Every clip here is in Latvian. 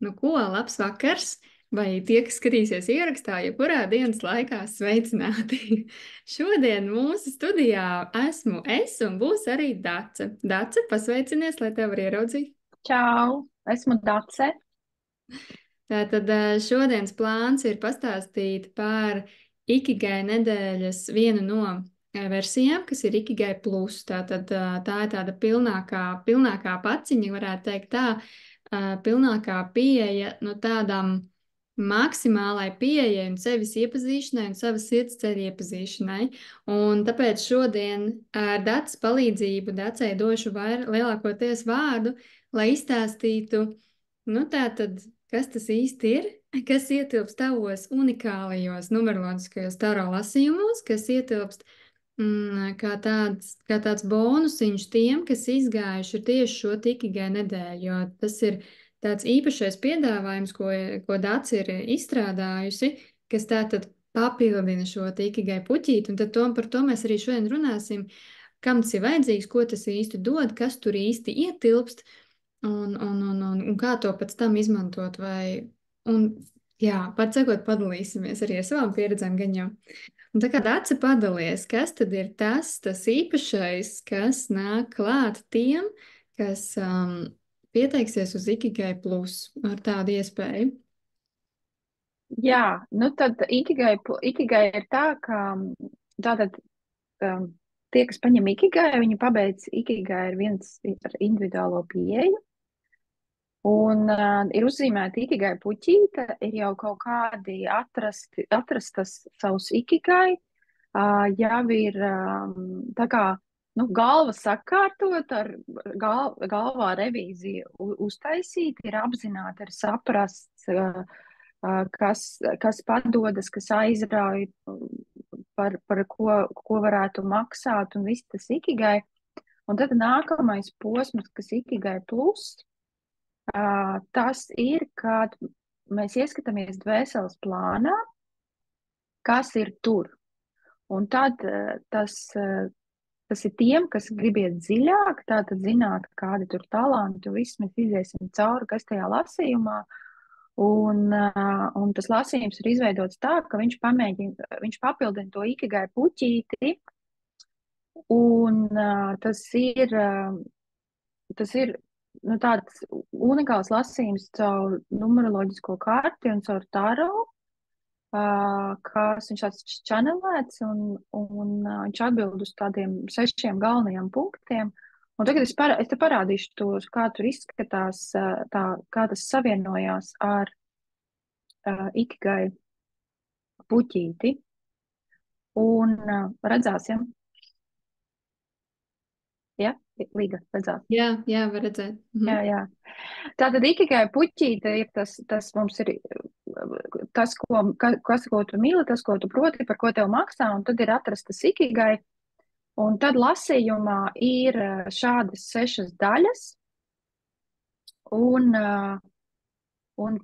Nu, ko, labs vakars, vai tie, kas skatīsies ierakstā, jebkurā dienas laikā sveicināti. Šodien mūsu studijā esmu es un būs arī Dace. Dace, pasveicinies, lai tev var ieraudzīt. Čau, esmu Dace. Tātad šodienas plāns ir pastāstīt par Ikigai nedēļas vienu no versijām, kas ir Ikigai plus. Tātad tā ir tāda pilnākā paciņa, varētu teikt tā, pilnākā pieeja no tādām maksimālai pieejai un sevis iepazīšanai un savas sirds ceļa iepazīšanai. Un tāpēc šodien ar Dacas palīdzību Dacei došu lielākoties vārdu, lai izstāstītu, nu tātad, kas tas īsti ir, kas ietilpst tavos unikālajos numeroloģiskajos taro lasījumos, kas ietilpst kā tāds bonusiņš tiem, kas izgājuši tieši šo Ikigai nedēļu, jo tas ir tāds īpašais piedāvājums, ko Dace ir izstrādājusi, kas tātad papildina šo Ikigai puķīti, un tad par to mēs arī šodien runāsim, kam tas ir vajadzīgs, ko tas īsti dod, kas tur īsti ietilpst, un kā to pēc tam izmantot, jā, pat sakot, padalīsimies arī ar savām pieredzēm gan jau. Un tā kā Dace padalies, kas tad ir tas īpašais, kas nāk klāt tiem, kas pieteiksies uz Ikigai plus ar tādu iespēju? Jā, nu tad Ikigai ir tā, ka tātad tie, kas paņem Ikigai, viņi pabeidz Ikigai ar viens ar individuālo pieeju. Un ir uzzīmēta Ikigai puķīte, ir jau kaut kādi atrastas savus Ikigai, jau ir tā kā, nu, galva sakārtot, ar galvā revīzija uztaisīt, ir apzināti, ir saprasts, kas padodas, kas aizrauj, par ko varētu maksāt, un viss tas Ikigai. Un tad nākamais posms, kas Ikigai plus, tas ir, kad mēs ieskatāmies dvēseles plānā, kas ir tur. Un tad tas ir tiem, kas grib iet dziļāk, tātad zināt, kādi tur talanti, un viss mēs iziesim cauri, kas tajā lasījumā. Un tas lasījums ir izveidots tā, ka viņš papildina to Ikigai puķīti, un tas ir nu, tāds unikāls lasījums caur numeroloģisko karti un caur taro, kas viņš tāds čanelēts, un viņš atbild uz tādiem 6 galvenajiem punktiem. Un tagad es te parādīšu tos, kā tur izskatās, kā tas savienojās ar Ikigai puķīti. Un redzāsim. Ja? Līga, redzās. Jā, var redzēt. Jā. Tātad Ikigai puķīte ir tas mums ir tas, ko tu mīli, tas, ko tu proti, par ko tev maksā, un tad ir atrastas Ikigai. Un tad lasījumā ir šādas 6 daļas, un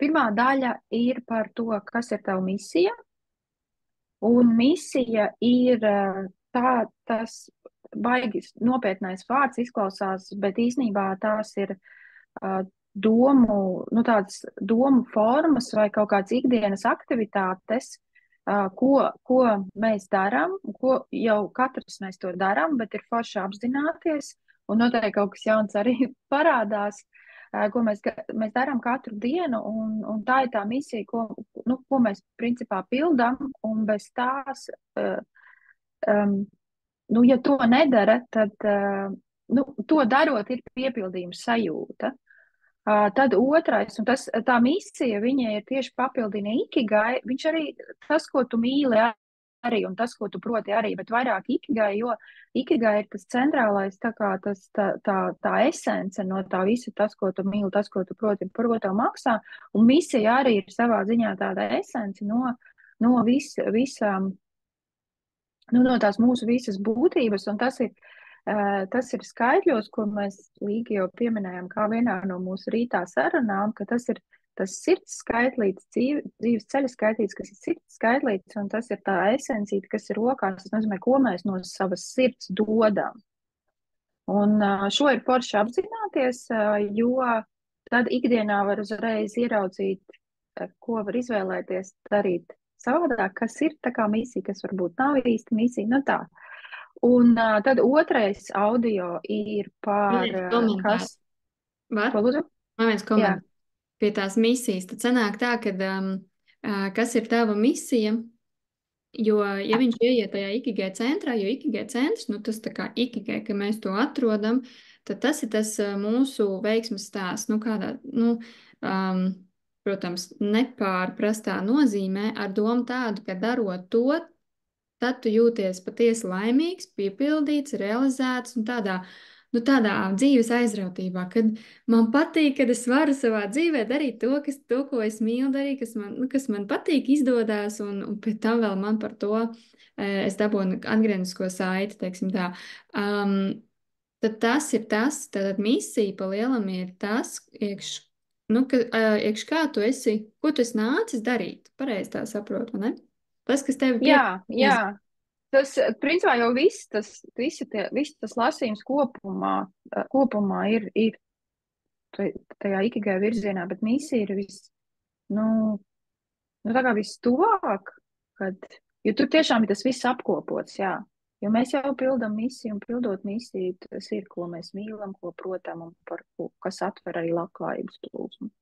pirmā daļa ir par to, kas ir tava misija, un misija ir tas baigi nopietnais vārds izklausās, bet īsnībā tās ir tādas domu formas vai kaut kādas ikdienas aktivitātes, ko mēs darām, ko jau katrs mēs to darām, bet ir forši apzināties, un noteikti kaut kas jauns arī parādās, ko mēs darām katru dienu, un tā ir tā misija, ko mēs principā pildām, un bez tās, ja to nedara, tad to darot ir piepildījuma sajūta. Tad otrais, un tā misija, viņa ir tieši papildina Ikigai, viņš arī tas, ko tu mīli arī, un tas, ko tu proti arī, bet vairāk Ikigai, jo Ikigai ir tas centrālais, tā esence no tā visa, tas, ko tu mīli, tas, ko tu proti, par ko tev maksā, un misija arī ir savā ziņā tāda esence no visām, no tās mūsu visas būtības, un tas ir skaitļos, ko mēs līdzi jau pieminējām kā vienā no mūsu rītā sarunām, ka tas ir tas sirds skaitlīts, dzīves ceļa skaitlīts, kas ir sirds skaitlīts, un tas ir tā esencīte, kas ir rokās, tas nozīmē, ko mēs no savas sirds dodam. Un šo ir forši apzināties, jo tad ikdienā var uzreiz ieraudzīt, ko var izvēlēties darīt savādāk, kas ir tā kā misija, kas varbūt nav īsti misija, nu tā. Un tad otrais audio ir par, Komentārs. Var? ko lūdzu? Man viens Jā, komentārs pie tās misijas. Tad sanāk tā, ka kas ir tava misija? Jo, ja viņš ieiet tajā ikigai centrā, jo ikigai centrs, nu tas tā kā ikigai, ka mēs to atrodam, tad tas ir tas mūsu veiksmes stāsts, nu kādā, nu, um, protams, nepārprastā nozīmē ar domu tādu, ka darot to, tad tu jūties patiesi laimīgs, piepildīts, realizēts un tādā dzīves aizrautībā, kad man patīk, kad es varu savā dzīvē darīt to, ko es mīlu darīt, kas man patīk, izdodas, un pēc tam vēl man par to es dabūnu atgrieznisko saiti, teiksim tā. Tad tas ir tas, tad misija pa lielam ir tas, iekš kā tu esi, ko tu esi nācis darīt, pareizi tā saprotu, vai ne? Tas, kas tevi jā, pieprasa. jā. Tas, principā, jau viss tas lasījums kopumā ir tajā ikigai virzienā, bet misija ir nu, tā kā viss tuvāk, jo tur tiešām ir tas viss apkopots, jā. Jo mēs jau pildam misiju, un pildot misiju, tas ir, ko mēs mīlam, ko protam, un kas atver arī labklājības plūsmu.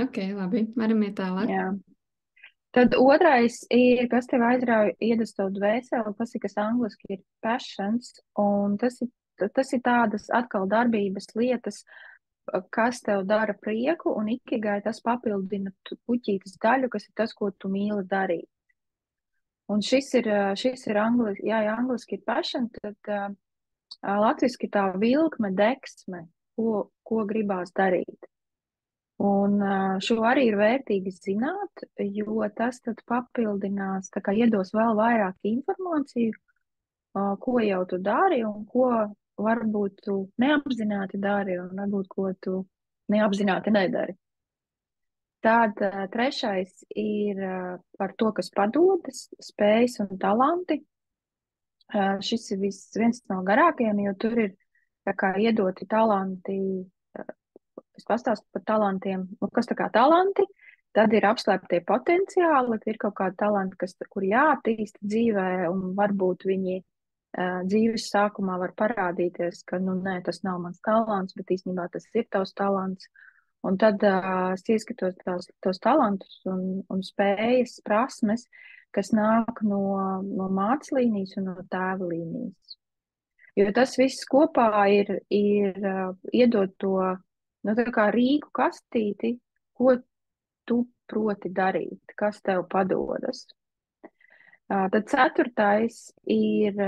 Ok, labi, varam iet tālāk. Jā. Tad otrais ir, kas tev aizrauja iedas tavu dvēseli, tas ir, kas angliski ir passions, un tas ir tādas atkal darbības lietas, kas tev dara prieku, un ikigai tas papildina puķītes daļu, kas ir tas, ko tu mīli darīt. Un šis ir angliski, ja angliski ir passion, tad latviski tā vilkme, deksme, ko gribās darīt. Un šo arī ir vērtīgi zināt, jo tas tad papildinās, tā kā iedos vēl vairāk informāciju, ko jau tu dari un ko varbūt tu neapzināti dari un varbūt ko tu neapzināti nedari. Tad trešais ir par to, kas padodas, spējas un talanti. Šis ir viens no garākajiem, jo tur ir tā kā iedoti talanti. Es pastāstu par talantiem, kas tā kā talanti, tad ir apslēptie potenciāli, ir kaut kādi talanti, kur jāattīsta dzīvē, un varbūt viņi dzīves sākumā var parādīties, ka, nu, nē, tas nav mans talants, bet īstenībā tas ir tavs talants. Un tad es ieskatos tos talantus un spējas, prasmes, kas nāk no mātes līnijas un no tēva līnijas. Jo tas viss kopā ir iedot to, nu, tā kā rīku kastīti, ko tu proti darīt, kas tev padodas. Tad ceturtais ir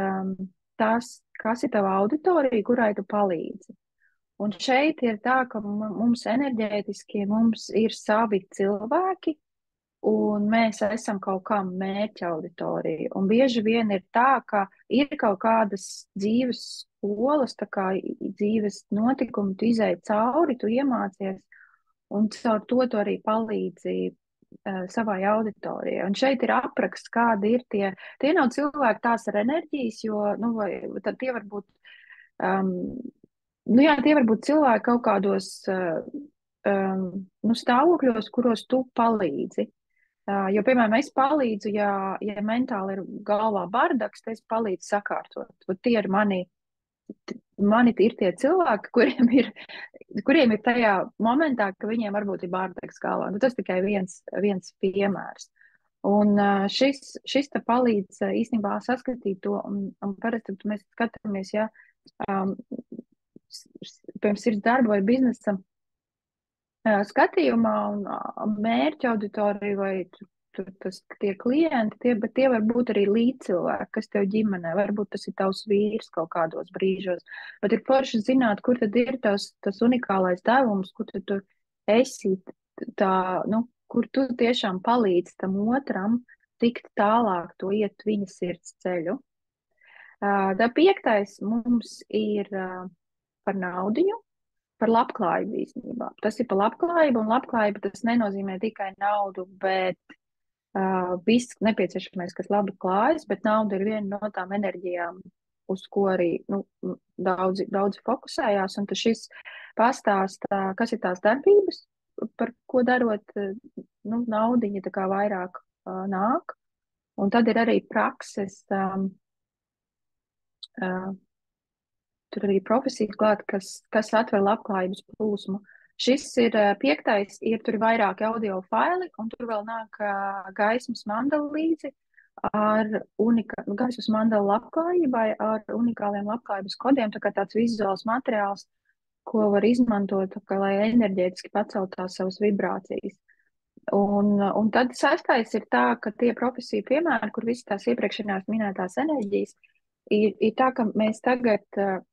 tas, kas ir tava auditorija, kurai tu palīdzi. Un šeit ir tā, ka mums enerģētiski ir savi cilvēki, un mēs esam kaut kam mērķa auditorija. Un bieži vien ir tā, ka ir kaut kādas dzīves skolas, tā kā dzīves notikumi, tu izēji cauri, tu iemācies, un caur to tu arī palīdzi savai auditorijai. Un šeit ir apraksts, kādi ir tie nav cilvēki tās ar enerģijas, jo, nu, tad tie var būt, nu jā, tie var būt cilvēki kaut kādos, nu, stāvokļos, kuros tu palīdzi. Jo, piemēram, es palīdzu, ja mentāli ir galvā bardaks, tad es palīdzu sakārtot. Tie ir mani ir tie cilvēki, kuriem ir tajā momentā, ka viņiem varbūt ir bardaks galvā. Nu, tas tikai viens piemērs. Un šis te palīdz īstenībā saskatīt to, un parasti mēs skatāmies, ja pirms sirds darba vai biznesa skatījumā un mērķa auditorija vai tie klienti, bet tie var būt arī līdzcilvēki, kas tev ģimenē, varbūt tas ir tavs vīrs kaut kādos brīžos, bet ir forši zināt, kur tad ir tas unikālais devums, kur tad tu esi nu, kur tu tiešām palīdzi tam otram tikt tālāk, to iet viņa sirds ceļu. Tā piektais mums ir par naudiņu, par labklājību īstenībā. Tas ir par labklājību, un labklājība tas nenozīmē tikai naudu, bet viss nepieciešamais, kas labi klājas, bet nauda ir viena no tām enerģijām, uz ko arī daudzi fokusējās, un šis pastāsta, kas ir tās darbības, par ko darot, nu, naudiņa tā kā vairāk nāk. Un tad ir arī prakses, tur arī profesijas klāt, kas atver labklājības plūsmu. Šis ir 5. ir tur vairāki audio faili, un tur vēl nāk gaismas mandala līdzi ar gaismas mandala labklājībai, ar unikāliem labklājības kodiem, tā kā tāds vizuāls materiāls, ko var izmantot, lai enerģētiski pacelt tās savas vibrācijas. Un tad 6. ir tā, ka tie profesiju piemēri, kur visas tās iepriekšējās minētās enerģijas, ir tā, ka mēs tagad,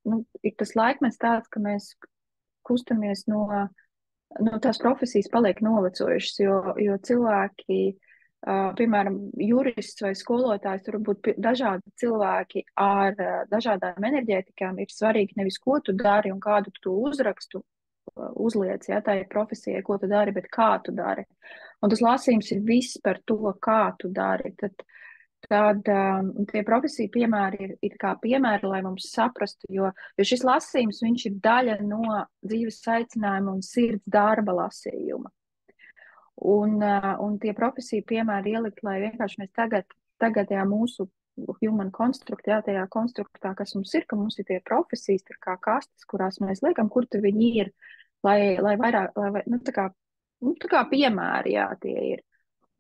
nu, ir tas laikmets tāds, ka mēs kustamies no tās profesijas paliek novecojušas, jo cilvēki, piemēram, jurists vai skolotājs, tur būt dažādi cilvēki ar dažādām enerģētikām, ir svarīgi nevis, ko tu dari un kādu tu uzrakstu uzliec, ja, tā ir profesija, ko tu dari, bet kā tu dari. Un tas lasījums ir viss par to, kā tu dari. Tad tie profesiju piemēri ir kā piemēri, lai mums saprastu, jo šis lasījums, viņš ir daļa no dzīves aicinājuma un sirds darba lasījuma. Un tie profesiju piemēri ielikt, lai vienkārši mēs tagad mūsu human construct, jā, tajā konstruktā, kas mums ir, ka mums ir tie profesijas, tā kā kastes, kurās mēs liekam, kur tu viņi ir, lai vairāk, nu, tā kā piemēri, jā, tie ir.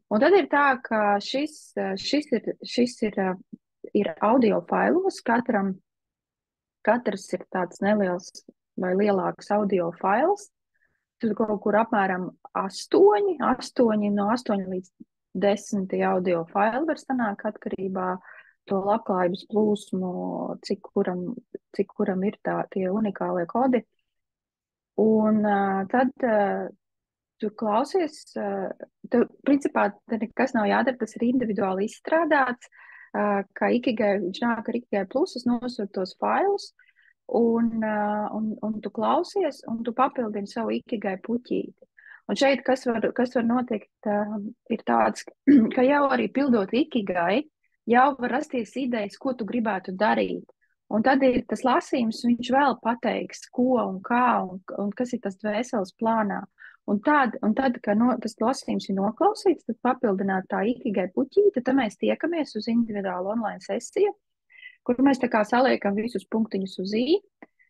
Un tad ir tā, ka šis ir audio failos, katrs ir tāds neliels vai lielāks audio fails, tur kaut kur apmēram 8 no 8 līdz 10 audio faili var sanākt atkarībā to labklājības plūsmu, cik kuram ir tie unikālie kodi. Un tad tu klausies, principā nekas nav jādara, tas ir individuāli izstrādāts, kā Ikigai, viņš nāk ar Ikigai plus, es nosūtu tos failus, un tu klausies, un tu papildini savu Ikigai puķīti. Un šeit, kas var notikt, ir tāds, ka jau arī pildot Ikigai, jau var rasties idejas, ko tu gribētu darīt. Un tad ir tas lasījums, viņš vēl pateiks, ko un kā, un kas ir tas dvēseles plānā. Un tad, kad tas lasījums ir noklausīts, tad papildināt tā Ikigai puķīte, tad mēs tiekamies uz individuālu online sesiju, kur mēs tā kā saliekam visus punktiņus uz I.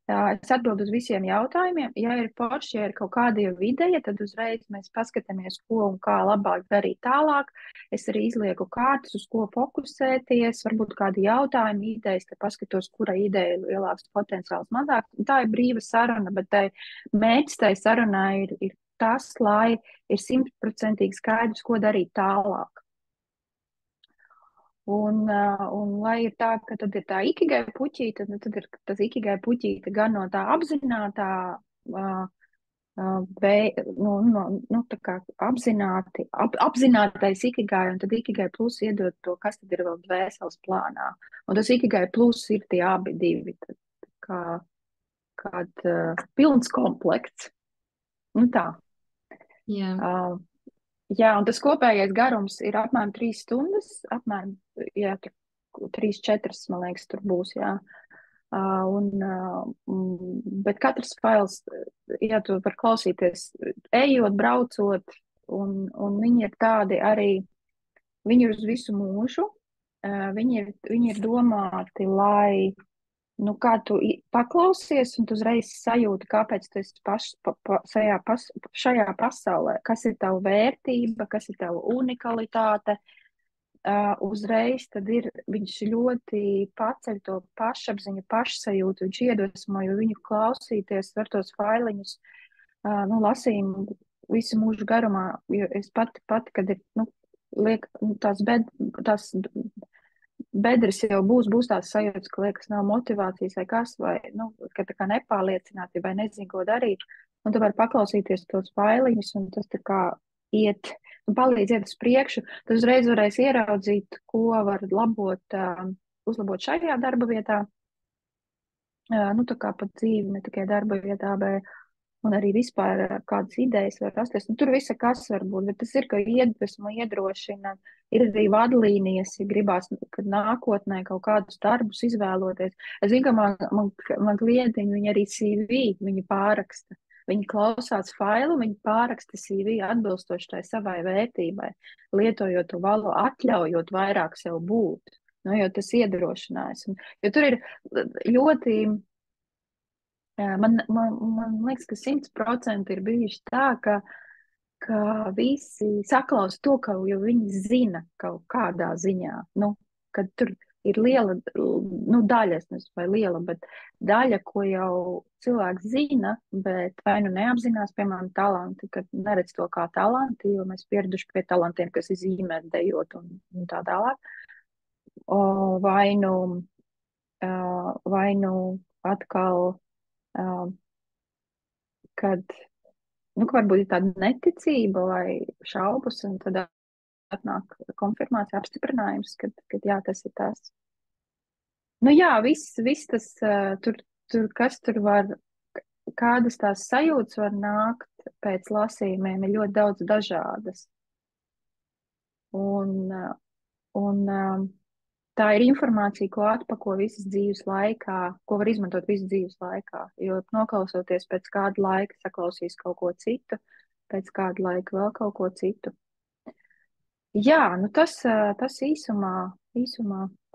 Es atbildu uz visiem jautājumiem. Ja ir forši, ja ir kaut kāda jau ideja, tad uzreiz mēs paskatāmies, ko un kā labāk darīt tālāk. Es arī izlieku kārtas, uz ko fokusēties, varbūt kādi jautājumi, idejas, tad paskatos, kura ideja ir lielāks potenciāls, mazāks. Tā ir brīva saruna, bet mērķis tai sarunai ir tas, lai ir 100% skaidrs, ko darīt tālāk. Un lai ir tā, ka tad ir tā Ikigai puķīte, tad ir tas Ikigai puķīte gan no tā apzinātā, tā kā apzinātais Ikigai, un tad Ikigai plus iedod to, kas tad ir vēl dvēseles plānā. Un tas Ikigai plus ir tie abi divi, kād pilns komplekts. Nu tā. Jā. Jā, un tas kopējais garums ir apmēram 3 stundas, apmēram, jā, 3-4, man liekas, tur būs, jā. Bet katrs fails, jā, tu var klausīties, ejot, braucot, un viņi ir tādi arī, viņi ir uz visu mūžu, viņi ir domāti, lai, nu, kā tu paklausies, un tu uzreiz sajūti, kāpēc tu esi šajā pasaulē, kas ir tava vērtība, kas ir tava unikalitāte. Uzreiz tad viņš ļoti paceļ to pašapziņu, pašsajūtu, viņš iedvesmo, jo viņu klausīties var tos failiņus, nu, lasījumu visu mūžu garumā, jo es pati, kad ir, nu, tās bedres jau būs tās sajūtas, ka liekas nav motivācijas vai kas, vai, nu, ka tā kā nepārliecināti vai nezinu, ko darīt. Un tu vari paklausīties tos failiņus, un tas tā kā iet un palīdz iet uz priekšu. Tu uzreiz varēsi ieraudzīt, ko var uzlabot šajā darba vietā. Nu, tā kā pat dzīvi, ne tikai darba vietā, un arī vispār kādas idejas var rasties. Nu, tur visa kas var būt, bet tas ir, ka iedvesmo, iedrošina. Ir arī vadlīnijas, ja gribās, kad nākotnē kaut kādus darbus izvēloties. Es zinu, ka man klientiņi, viņi arī CV, viņi pāraksta. Viņi klausās failu, viņi pāraksta CV atbilstoši tai savai vērtībai, lietojot to valodu, atļaujot vairāk sev būt. Nu, jo tas iedrošinājums. Jo tur ir ļoti. Man liekas, ka 100% ir bijuši tā, ka visi saklaus to, ka jau viņi zina kaut kādā ziņā. Nu, kad tur ir liela, nu, daļa, es nezinu, vai liela, bet daļa, ko jau cilvēks zina, bet vai nu neapzinās, piemēram, talanti, kad neredz to kā talanti, jo mēs pieraduši pie talantiem, kas ir zīmēt, dejot un tā tālāk. O, vai nu atkal. Kad, nu, ka varbūt ir tāda neticība vai šaubas, un tad atnāk konfirmācija, apstiprinājums, kad jā, tas ir tas. Nu jā, viss tas, kas tur var, kādas tās sajūtas var nākt pēc lasījumiem, ir ļoti daudz dažādas. Un tā ir informācija, ko atpako visas dzīves laikā, ko var izmantot visas dzīves laikā. Jo noklausoties pēc kāda laika, saklausīs kaut ko citu, pēc kāda laika vēl kaut ko citu. Jā, nu tas īsumā,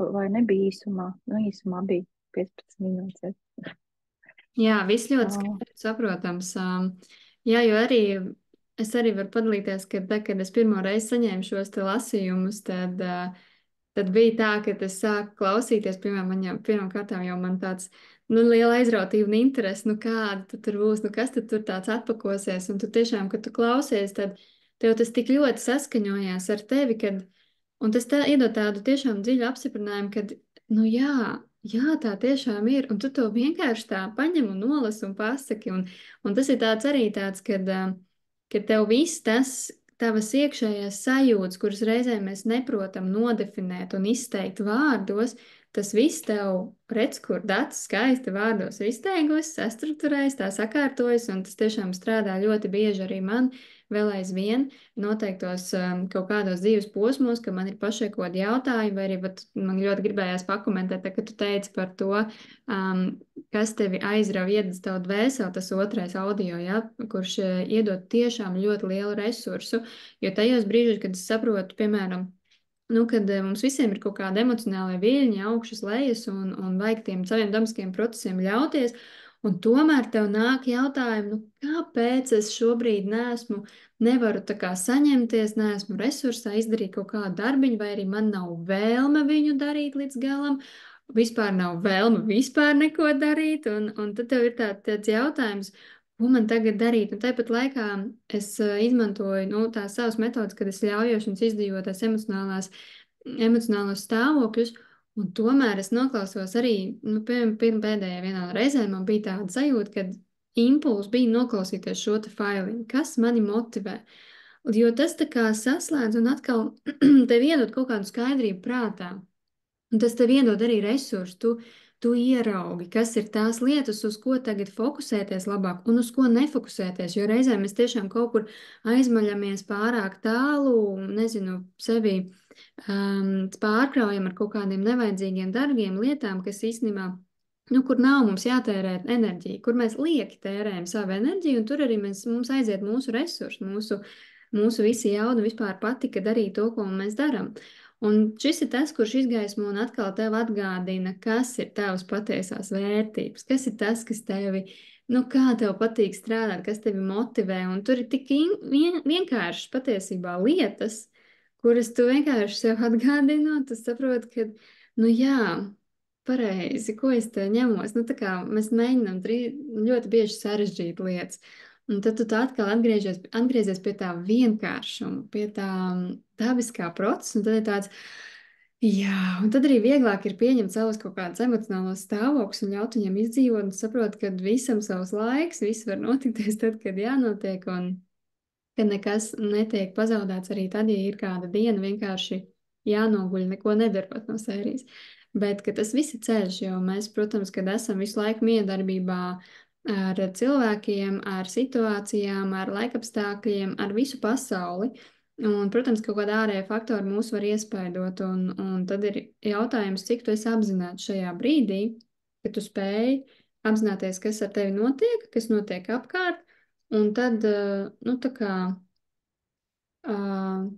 vai nebija īsumā, nu īsumā bija 15 minūtes. Jā, viss ļoti skaidrs, saprotams. Jā, jo arī es arī varu padalīties, ka tad, kad es pirmo reizi saņēmu šos te lasījumus, tad bija tā, ka es sāku klausīties, piemēram, pirmām kārtām jau man tāds, nu, liela aizrautība un interese, nu, kāda tad tur būs, nu, kas tad tur tāds atpakosies, un tu tiešām, kad tu klausies, tad tev tas tik ļoti saskaņojās ar tevi, un tas iedod tādu tiešām dziļu apstiprinājumu, kad, nu, jā, tā tiešām ir, un tu to vienkārši tā paņem un nolasi un pasaki, un tas ir tāds arī tāds, kad tev viss tas, tavas iekšējās sajūtas, kuras reizēm mēs neprotam nodefinēt un izteikt vārdos, tas viss tev redz, kur dats skaisti vārdos ir izteigusi, sastruktūrējis, tā sakārtojas, un tas tiešām strādā ļoti bieži arī man vēl aizvien noteiktos kaut kādos dzīves posmos, ka man ir pašai kaut kādi jautājumi, vai arī man ļoti gribējās pakomentēt, ka tu teici par to, kas tevi aizrauj, iededz tavu dvēseli, tas otrais audio, ja, kurš iedod tiešām ļoti lielu resursu, jo tajos brīžos, kad es saprotu, piemēram, nu, kad mums visiem ir kaut kāda emocionāla viļņa, augšas, lejas, un vajag tiem saviem dabiskiem procesiem ļauties, un tomēr tev nāk jautājumi, nu, kāpēc es šobrīd nevaru tā kā saņemties, neesmu resursā izdarīt kaut kādu darbiņu, vai arī man nav vēlme viņu darīt līdz galam, vispār nav vēlme vispār neko darīt, un tad tev ir tāds jautājums, ko man tagad darīt? Un tāpat laikā es izmantoju, nu, tās savas metodas, kad es ļaujos un izdzīvoju tās emocionālos stāvokļus, un tomēr es noklausos arī, nu, pēdējā vienā reizē man bija tāda sajūta, kad impulss bija noklausīties šo te failiņu, kas mani motivē. Jo tas tā kā saslēdz un atkal tev iedod kaut kādu skaidrību prātā. Un tas tev iedod arī resursu. Tu ieraugi, kas ir tās lietas, uz ko tagad fokusēties labāk un uz ko nefokusēties. Jo reizēm mēs tiešām kaut kur aizmaļamies pārāk tālu, nezinu, sevi pārkraujam ar kaut kādiem nevajadzīgiem darbiem, lietām, kas īstenībā, nu, kur nav mums jātērē enerģija, kur mēs lieki tērējam savu enerģiju, un tur arī mums aiziet mūsu resursi, mūsu visi jauda vispār patika darīt to, ko mēs darām. Un šis ir tas, kurš izgaismo un atkal tev atgādina, kas ir tavas patiesās vērtības, kas ir tas, kas tevi, nu, kā tev patīk strādāt, kas tevi motivē. Un tur ir tik vienkāršas patiesībā lietas, kuras tu vienkārši sev atgādini, un tu saproti, ka, nu jā, pareizi, ko es te ņemos. Nu, tā kā mēs mēģinām ļoti bieži sarežģīt lietas. Un tad tu atkal atgriezies pie tā vienkāršuma, pie tā dabiskā procesa, un tad ir tāds, jā, un tad arī vieglāk ir pieņemt savus kaut kādus emocionālos stāvokļus un ļaut viņiem izdzīvot, un saprot, ka visam savs laiks, viss var notikties tad, kad jānotiek, un ka nekas netiek pazaudēts arī tad, ja ir kāda diena vienkārši jānoguļ, neko nedarot no sērijas. Bet ka tas viss ir ceļš, jo mēs, protams, kad esam visu laiku miedarbībā, ar cilvēkiem, ar situācijām, ar laikapstākļiem, ar visu pasauli. Un, protams, kaut kāda ārēja faktori mūs var iespaidot, un tad ir jautājums, cik tu esi apzināts šajā brīdī, ka tu spēj apzināties, kas ar tevi notiek, kas notiek apkārt, un tad, nu, tā kā uh,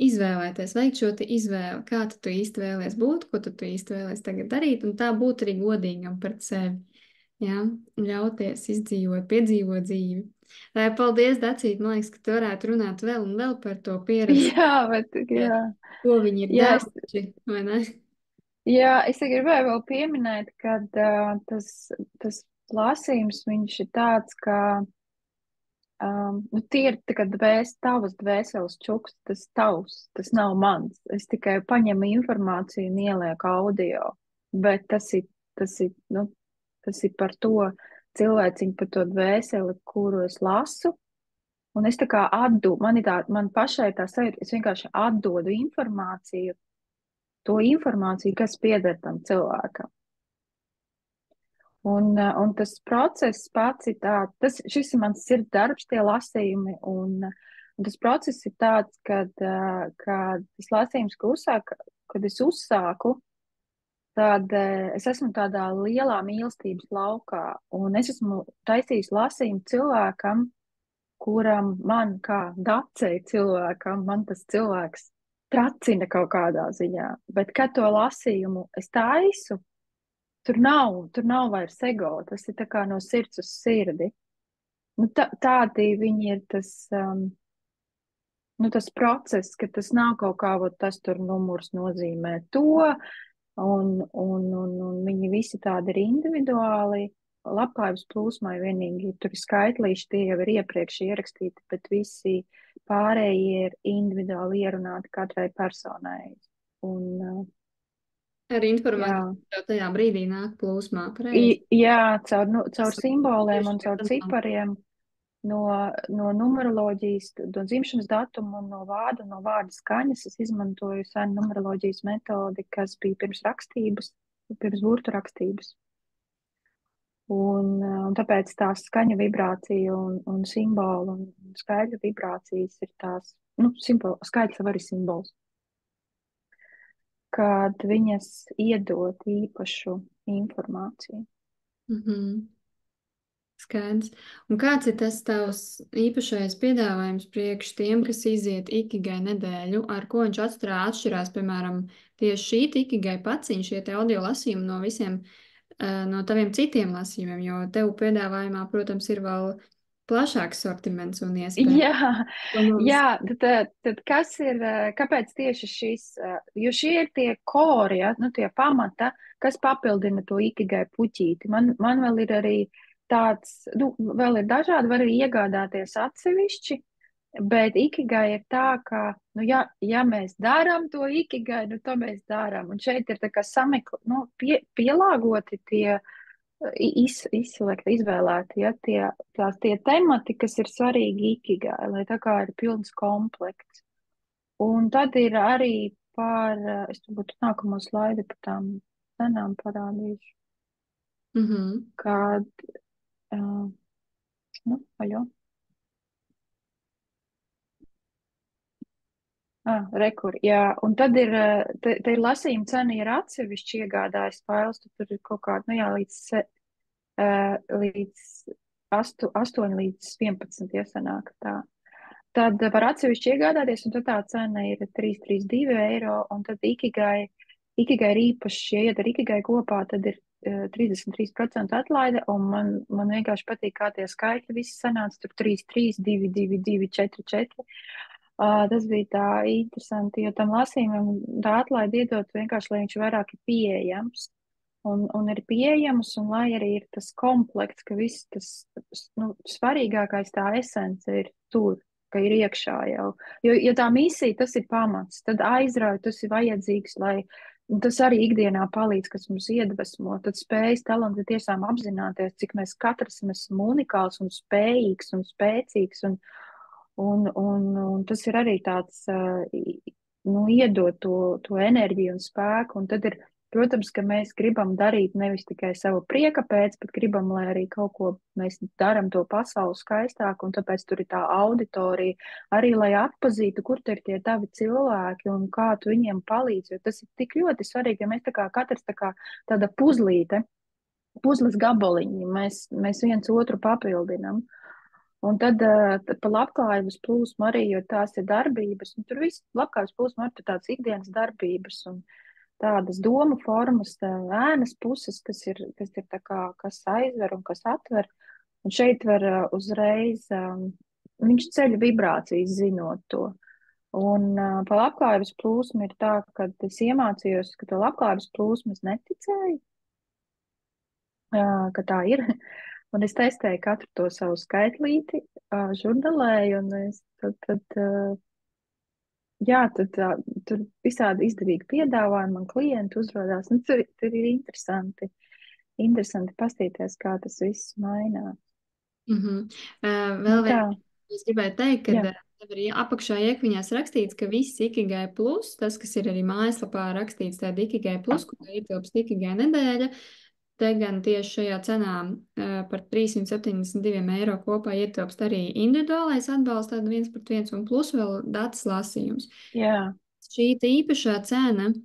izvēlēties, veikt šo te izvēli, kā tu īsti vēlies būt, ko tu īsti vēlies tagad darīt, un tā būt arī godīgam pret sevi. Jā, ļauties izdzīvot, piedzīvot dzīvi. Paldies, Dacīt, man liekas, ka tu varētu runāt vēl un vēl par to pieredzi, Jā, bet, jā. ko viņi ir Jā, devuši, vai ne? jā, es te gribēju vēl pieminēt, ka tas lasījums, viņš ir tāds, ka nu, tie ir tā kā tavas dvēseles čuks, tas tavs, tas nav mans. Es tikai paņemu informāciju un ielieku audio, bet nu, tas ir par to cilvēciņu, par to dvēseli, kuru es lasu. Un es tā kā atdodu, man pašai tā sajūta, es vienkārši atdodu informāciju, to informāciju, kas pieder tam cilvēkam. Un tas process pats ir tāds, šis ir mans sirds darbs, tie lasījumi, un tas process ir tāds, kad tas lasījums, kad es uzsāku, tad es esmu tādā lielā mīlestības laukā, un es esmu taisījis lasījumu cilvēkam, kuram man kā dacei cilvēkam, man tas cilvēks tracina kaut kādā ziņā, bet kad to lasījumu es taisu, tur nav vairs ego, tas ir tā kā no sirds uz sirdi. Nu, tādi viņi ir tas process, ka tas nav kaut kā, tas tur numurs nozīmē to, un viņi visi tādi ir individuāli. Labklājības plūsmai vienīgi tur ir skaitlīši, tie jau ir iepriekš ierakstīti, bet visi pārējie ir individuāli ierunāti katrai personai. Un, Ar jā. informāciju jau tajā brīdī nāk plūsmā, pareizi. Jā, caur Tas simboliem un tieši caur tā nav. cipariem, no numeroloģijas, no dzimšanas datuma un no vārda skaņas. Es izmantoju senu numeroloģijas metodi, kas bija pirms rakstības, pirms burtu rakstības. Un tāpēc tā skaņa vibrācija un simbolu un skaidra vibrācijas ir tās, skaidrs jau arī simbols, kad viņas iedod īpašu informāciju. Mhm. Skaidrs. Un kāds ir tas tavs īpašais piedāvājums priekš tiem, kas iziet ikigai nedēļu, ar ko viņš atšķirās, piemēram, tieši šī ikigai paciņa, šie te audio lasījumi no visiem, no taviem citiem lasījumiem, jo tev piedāvājumā, protams, ir vēl plašāks sortiments un iespēja. Jā, Ko mums... jā, tad kas ir, kāpēc tieši šis, jo šie ir tie kori, ja, tie pamata, kas papildina to ikigai puķīti. Man vēl ir arī tāds, vēl ir dažādi, var arī iegādāties atsevišķi, bet ikigai ir tā, ka, ja mēs darām to ikigai, to mēs darām. Un šeit ir tā kā pielāgoti tie izselekti, izvēlēti, ja, tie temati, kas ir svarīgi ikigai, lai tā kā ir pilns komplekts. Un tad ir arī es būtu nākamo slaidu par tām cenām parādīšu, kad, aļo. Rekur, jā, un tad ir, te ir lasījuma cena, ir atsevišķi iegādājas fails, tur ir kaut kāda, līdz 8 līdz 11 iesanāk tā. Tad var atsevišķi iegādāties, un tad tā cena ir 332 eiro, un tad ikigai ir īpaši, ja iet ar ikigai kopā, tad ir 33% atlaide, un man vienkārši patīk, kā tie skaitļi visi sanāca, tur 3, 3, 2, 2, 2, 4, 4. Tas bija tā interesanti, jo tam lasījumam tā atlaide iedot vienkārši, lai viņš vairāk ir pieejams. Un ir pieejams, un lai arī ir tas komplekts, ka viss tas svarīgākais tā esence ir tur, ka ir iekšā jau. Jo, ja tā misija, tas ir pamats, tad aizrauj, tas ir vajadzīgs, lai tas arī ikdienā palīdz, kas mums iedvesmo, tad spējas talanti tiešām apzināties, cik mēs katrs esam unikāls un spējīgs un spēcīgs, un tas ir arī tāds, iedot to enerģiju un spēku, un tad ir Protams, ka mēs gribam darīt nevis tikai savu prieka pēc, bet gribam, lai arī kaut ko mēs darām to pasauli skaistāku, un tāpēc tur ir tā auditorija, arī lai atpazītu, kur tur ir tie tavi cilvēki un kā tu viņiem palīdzi, jo tas ir tik ļoti svarīgi, ja mēs tā kā katrs tā kā tāda puzlīte, puzles gabaliņi, mēs viens otru papildinam. Un tad pa labklājības plūsmu arī, jo tās ir darbības, un tur viss labklājības plūsmu arī tādas ikdienas darbības un tādas domu formas, ēnas puses, kas ir tā kā, kas aizver un kas atver. Un šeit var uzreiz, viņš ceļ vibrācijas zinot to. Un pa labklājības plūsmu ir tā, ka es iemācījos, ka to labklājības plūsmu es neticēju, ka tā ir. Un es testēju katru to savu skaitlīti, žurnālēju, un tur visādi izdevīgi piedāvājumi man klienti uzrodās. Nu, tur ir interesanti pastīties, kā tas viss mainās. Vēl Nu, tā, viena es gribēju teikt, ka jā, tev arī apakšā iekšviņās rakstīts, ka viss Ikigai plus, tas, kas ir arī mājaslapā rakstīts tāda Ikigai plus, kur ietilpst Ikigai nedēļa, te gan tieši šajā cenā par 372 eiro kopā ietilpst arī individuālais atbalsts, tāda 1/1 un plus vēl datas lasījums. jā, Šī īpašā cena,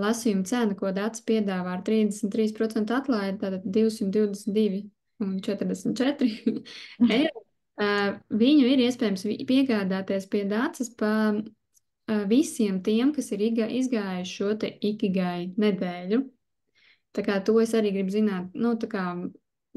lasījuma cena, ko Dats piedāvā ar 33% atlaidi, tātad 222,44 eiro, viņu ir iespējams piegādāties pie Dācas pa visiem tiem, kas ir izgājuši šo te Ikigai nedēļu. Tā kā to es arī gribu zināt, nu, tā kā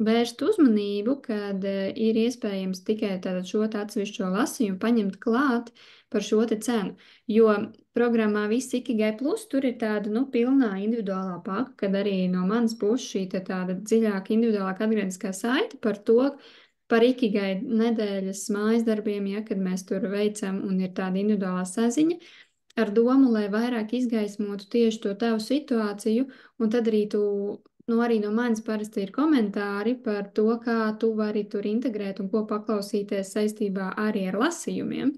vērst uzmanību, kad ir iespējams tikai tātad šo te atsevišķo lasījumu paņemt klāt par šo te cenu. Jo programmā Viss Ikigai Plus tur ir tāda, nu, pilnā individuālā paka, kad arī no manas puses šī te tāda dziļāka individuālāka atgriezniskā saite par to, par Ikigai nedēļas mājas darbiem, ja, kad mēs tur veicam un ir tāda individuālā saziņa, ar domu, lai vairāk izgaismotu tieši to tavu situāciju, un tad arī arī no manis parasti ir komentāri par to, kā tu vari tur integrēt un ko paklausīties saistībā arī ar lasījumiem.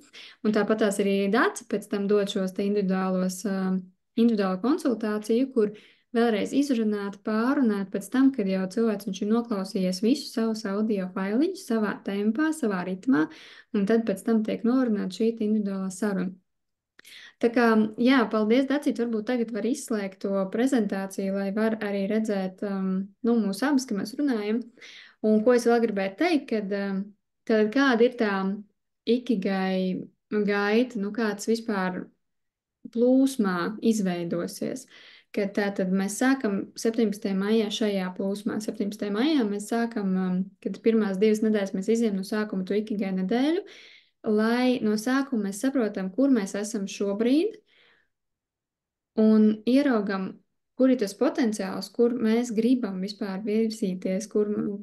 Un tāpat tās arī Dāca pēc tam dod šos te individuālo konsultāciju, kur vēlreiz izrunāt, pārunāt pēc tam, kad jau cilvēks viņš ir noklausījies visu savus audio failiņus savā tempā, savā ritmā, un tad pēc tam tiek norunāta šī individuālā saruna. Tā kā, jā, paldies, Dacīt, varbūt tagad var izslēgt to prezentāciju, lai var arī redzēt, nu, mūsu abas, ka mēs runājam. Un ko es vēl gribēju teikt, kad tad kāda ir tā Ikigai gaita, nu, kāds vispār plūsmā izveidosies. Kad tātad mēs sākam 17. maijā šajā plūsmā. 17. maijā mēs sākam, kad pirmās 2 nedēļas mēs izējām no sākuma to Ikigai nedēļu, lai no sākuma mēs saprotam, kur mēs esam šobrīd un ieraugam, kur ir tas potenciāls, kur mēs gribam vispār virzīties,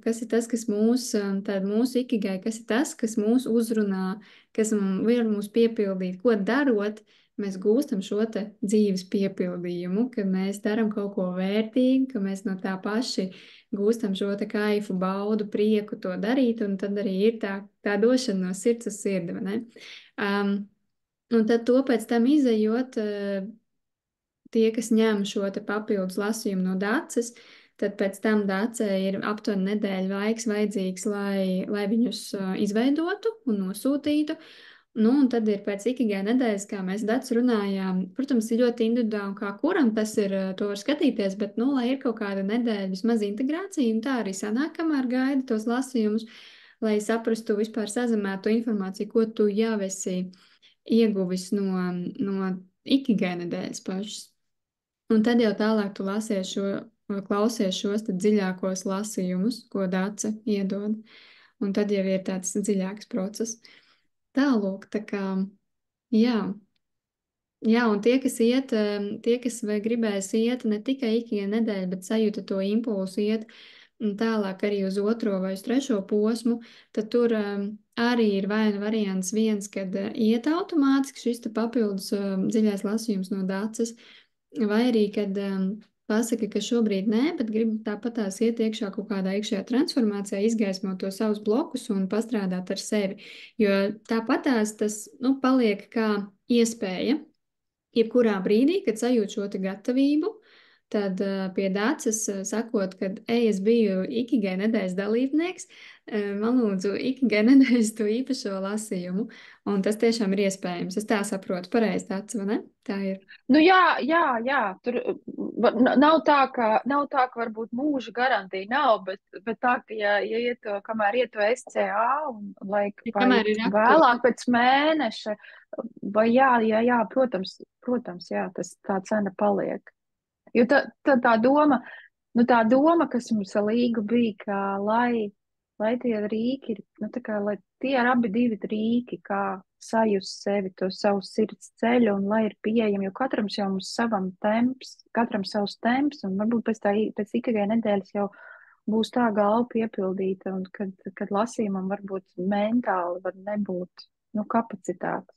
kas ir tas, kas mūsu Ikigai, kas ir tas, kas mūs uzrunā, kas var mūs piepildīt, ko darot, mēs gūstam šo te dzīves piepildījumu, ka mēs darām kaut ko vērtīgu, ka mēs no tā paši gūstam šo te kaifu, baudu, prieku to darīt, un tad arī ir tā došana no sirds uz sirdi, vai ne? Un tad to pēc tam izejot, tie, kas ņem šo te papildus lasījumu no Dācas, tad pēc tam Dācē ir aptuveni nedēļa laiks vajadzīgs, lai viņus izveidotu un nosūtītu. Nu, un tad ir pēc Ikigai nedēļas, kā mēs Dāc runājām, protams, ir ļoti individuāli, kā kuram tas ir, to var skatīties, bet, nu, lai ir kaut kāda nedēļa vismaz integrācija, un tā arī sanāk, kamēr gaida tos lasījumus, lai saprastu vispār sazamētu informāciju, ko tu jau esi ieguvis no Ikigai nedēļas pašas. Un tad jau tālāk tu klausies šos tad dziļākos lasījumus, ko Dāca iedod. Un tad jau ir tāds dziļāks process. Tālūk, tā kā, jā. Jā, un tie, kas vai gribēs iet ne tikai Ikigai nedēļu, bet sajūta to impulsu iet tālāk arī uz 2. vai uz 3. posmu, tad tur arī ir vai nu variants viens, kad iet automātiski šis te papildus dziļais lasījums no Dācas, vai arī, kad pasaka, ka šobrīd nē, bet gribu tāpatās iet iekšā kaut kādā iekšējā transformācijā, izgaismot to savus blokus un pastrādāt ar sevi. Jo tāpatās tas, nu, paliek kā iespēja, jebkurā brīdī, kad sajūt šo te gatavību, tad pie Dācis sakot, ka, ej, es biju Ikigai nedēļas dalībnieks, man lūdzu Ikigai nedēļas to īpašo lasījumu, un tas tiešām ir iespējams. Es tā saprotu, pareizi, Dācis, vai ne? Tā ir. Nu, jā, tur nav tā, ka varbūt mūža garantija nav, bet tā, ka, ja iet to, kamēr iet to SCA, Ja vai kamēr ir aktuāli. vēlāk pēc mēneša, vai jā, protams, jā, tā cena paliek. Jo tā doma, nu tā doma, kas mums ar Līgu bija, ka lai tie rīki ir, nu tā kā, lai tie ir abi divi rīki, kā sajust sevi, to savu sirds ceļu, un lai ir pieejami, jo katram jau mums savam temps, katram savs temps, un varbūt pēc ikgadēja nedēļas jau būs tā galva piepildīta, un kad lasījumam varbūt mentāli var nebūt, nu, kapacitātes.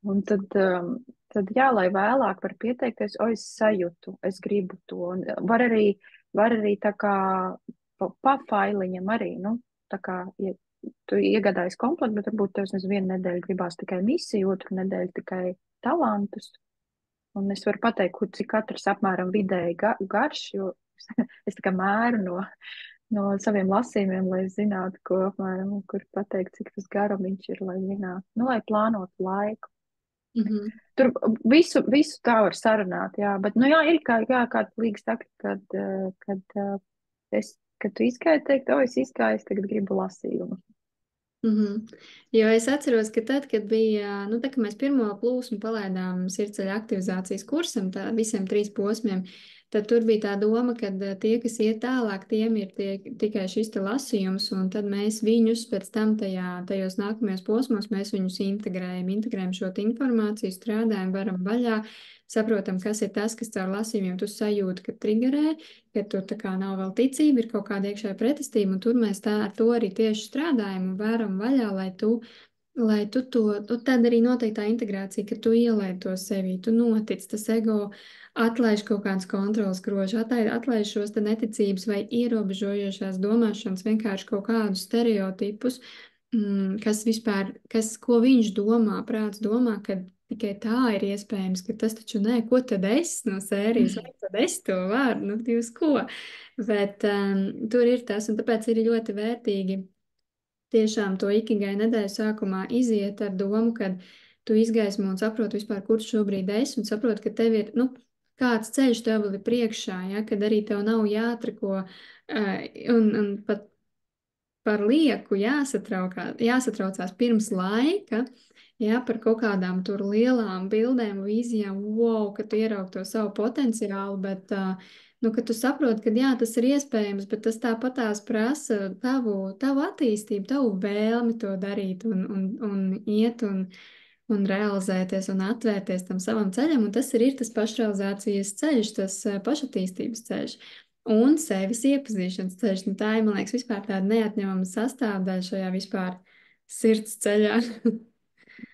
Un tad jā, lai vēlāk var pieteikties, o, es sajūtu, es gribu to. Un var arī tā kā pa failiņam arī, nu, tā kā, ja tu iegādājies komplektu, bet varbūt tev, nezinu, vienu nedēļu gribās tikai misiju, otru nedēļu tikai talantus. Un es varu pateikt, cik katrs apmēram vidēji garš, jo es tā kā mēru no saviem lasījumiem, lai zinātu, ko apmēram, kur pateikt, cik tas garumiņš ir, lai zinātu, nu, lai plānotu laiku. Mhm. Tur visu tā var sarunāt, jā, bet, nu jā, ir kā Līga saka, kad tu izgāji teikt, o, es izgāju, es tagad gribu lasījumu. Mhm. Jo es atceros, ka tad, kad bija, nu, tā, kad mēs pirmo plūsmu palaidām sirdsceļa aktivizācijas kursam, tā visiem 3 posmiem, tad tur bija tā doma, ka tie, kas iet tālāk, tiem ir tikai šis te lasījums, un tad mēs viņus pēc tam tajos nākamajos posmos, mēs viņus integrējam šo te informāciju, strādājam, varam vaļā, saprotam, kas ir tas, kas caur lasījumiem tu sajūti, ka triggerē, ka tur tā kā nav vēl ticība, ir kaut kāda iekšējā pretestība, un tur mēs ar to arī tieši strādājam un vēram vaļā, lai tu to, nu, tad arī notiek tā integrācija, ka tu ielaid to sevī, tu notic, tas ego atlaiž kaut kādas kontrolas grožus, atlaiž šos te neticības vai ierobežojošās domāšanas, vienkārši kaut kādus stereotipus, ko viņš domā, prāts domā, ka tikai tā ir iespējams, ka tas taču nē, ko tad es no sērijas, vai tad es to varu, nu, jūs ko? Bet tur ir tas, un tāpēc ir ļoti vērtīgi tiešām to ikigai nedēļu sākumā iziet ar domu, ka tu izgaismo un saproti vispār, kurš šobrīd esi, un saproti, ka tev ir, nu, kāds ceļš tev vēl ir priekšā, ja, kad arī tev nav jātriko, un pat par lieku jāsatraucās pirms laika, jā, par kaut kādām tur lielām bildēm, vīzijām, wow, ka tu ieraugi to savu potenciālu, bet, nu, ka tu saproti, ka jā, tas ir iespējams, bet tas tāpatās prasa tavu attīstību, tavu vēlmi to darīt un iet un realizēties un atvērties tam savam ceļam, un tas ir tas pašrealizācijas ceļš, tas pašattīstības ceļš. Un sevis iepazīšanas ceļš, nu tā ir, man liekas, vispār tāda neatņemama sastāvdaļa šajā vispār sirds ceļā.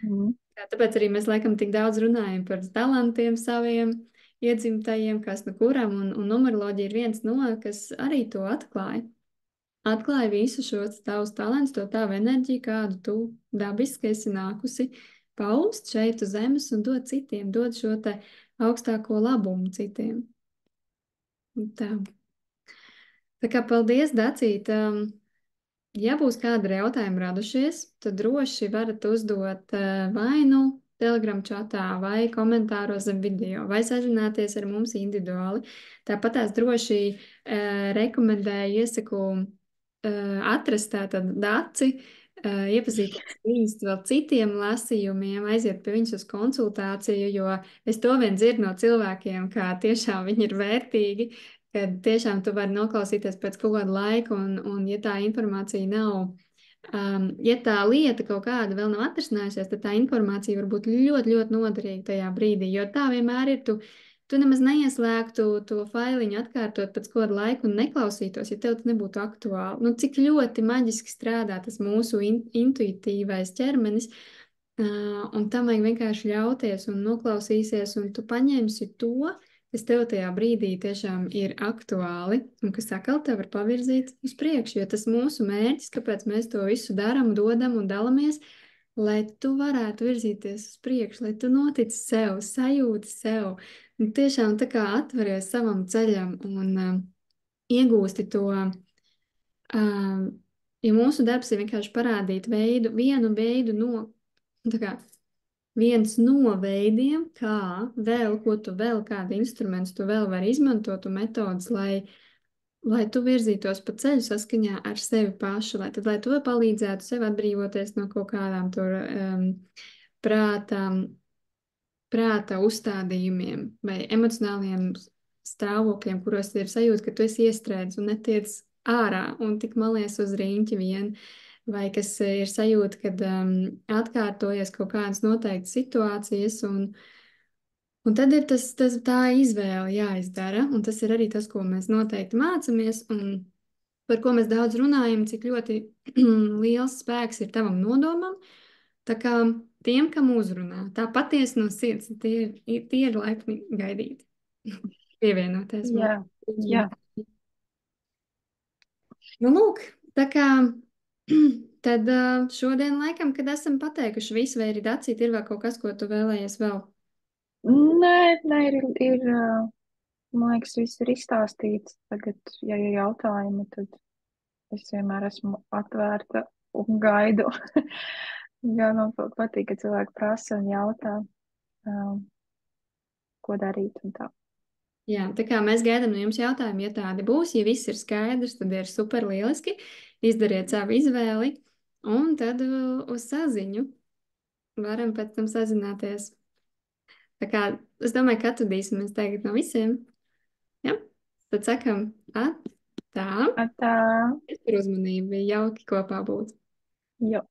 Mm. Tāpēc arī mēs laikam tik daudz runājam par talantiem saviem, iedzimtajiem, kas nu kuram, un numeroloģija ir viens no, kas arī to atklāja. Atklāja visu šos tavus talantus, to tavu enerģiju, kādu tu dabiski esi nākusi paust šeit uz zemes un dot citiem, dot šo te augstāko labumu citiem. Un tā. Tā kā paldies, Dacīt. Ja būs kādi jautājumi radušies, tad droši varat uzdot vai nu Telegram chatā, vai komentāros zem video, vai sazināties ar mums individuāli. Tāpat tās droši rekomendēju, iesaku atrast tātad Daci, iepazīties ar viņas vēl citiem lasījumiem, aiziet pie viņas uz konsultāciju, jo es to vien dzirdu no cilvēkiem, kā tiešām viņi ir vērtīgi, kad tiešām tu vari noklausīties pēc kaut kāda laika, un ja tā informācija nav, ja tā lieta kaut kāda vēl nav atrisinājusies, tad tā informācija var būt ļoti, ļoti noderīga tajā brīdī, jo tā vienmēr ir, tu nemaz neieslēgtu to failiņu atkārtot pēc kāda laika un neklausītos, ja tev tas nebūtu aktuāli. Nu, cik ļoti maģiski strādā tas mūsu intuitīvais ķermenis, un tam vajag vienkārši ļauties un noklausīsies, un tu paņemsi to, kas tev tajā brīdī tiešām ir aktuāli un kas atkal tev var pavirzīt uz priekšu, jo tas mūsu mērķis, kāpēc mēs to visu darām, dodam un dalamies, lai tu varētu virzīties uz priekšu, lai tu notici sev, sajūti sev, un tiešām tā kā atveries savam ceļam un iegūsti to. Ja mūsu darbs ir vienkārši parādīt vienu veidu no, tā kā viens no veidiem, kā vēl, ko tu vēl, kādu instrumentu tu vēl vari izmantot un metodas, lai tu virzītos pa ceļu saskaņā ar sevi pašu, lai tu palīdzētu sev atbrīvoties no kaut kādām tur prātā, prāta uzstādījumiem vai emocionāliem stāvokļiem, kuros ir sajūta, ka tu esi iestrēdzis un netiec ārā un tik malies uz riņķi vien, vai kas ir sajūta, kad atkārtojas kaut kādas noteiktas situācijas, un tad ir tā izvēle jāizdara, un tas ir arī tas, ko mēs noteikti mācāmies, un par ko mēs daudz runājam, cik ļoti liels spēks ir tavam nodomam. Tā kā tiem, kam uzrunā, tā patiesi no sirds, tie ir laipni gaidīti. Pievienoties Jā, mūsu. jā. Nu, lūk, tā kā tad šodien laikam, kad esam pateikuši visu, vai arī Dacīt, ir vēl kaut kas, ko tu vēlējies vēl? Nē, nē, man liekas, viss ir izstāstīts. Tagad, ja ir jautājumi, tad es vienmēr esmu atvērta un gaidu. Jā, man patīk, ka cilvēki prasa un jautā, ko darīt un tā. Jā, tā kā mēs gaidām no jums jautājumu, ja tādi būs, ja viss ir skaidrs, tad ir super lieliski. Izdariet savu izvēli, un tad uz saziņu varam pēc tam sazināties. Tā kā es domāju, ka atvadīsimies tagad no visiem. Ja? Tad sakam, tā. Tā, Par uzmanību, bija jauki kopā būt. jo.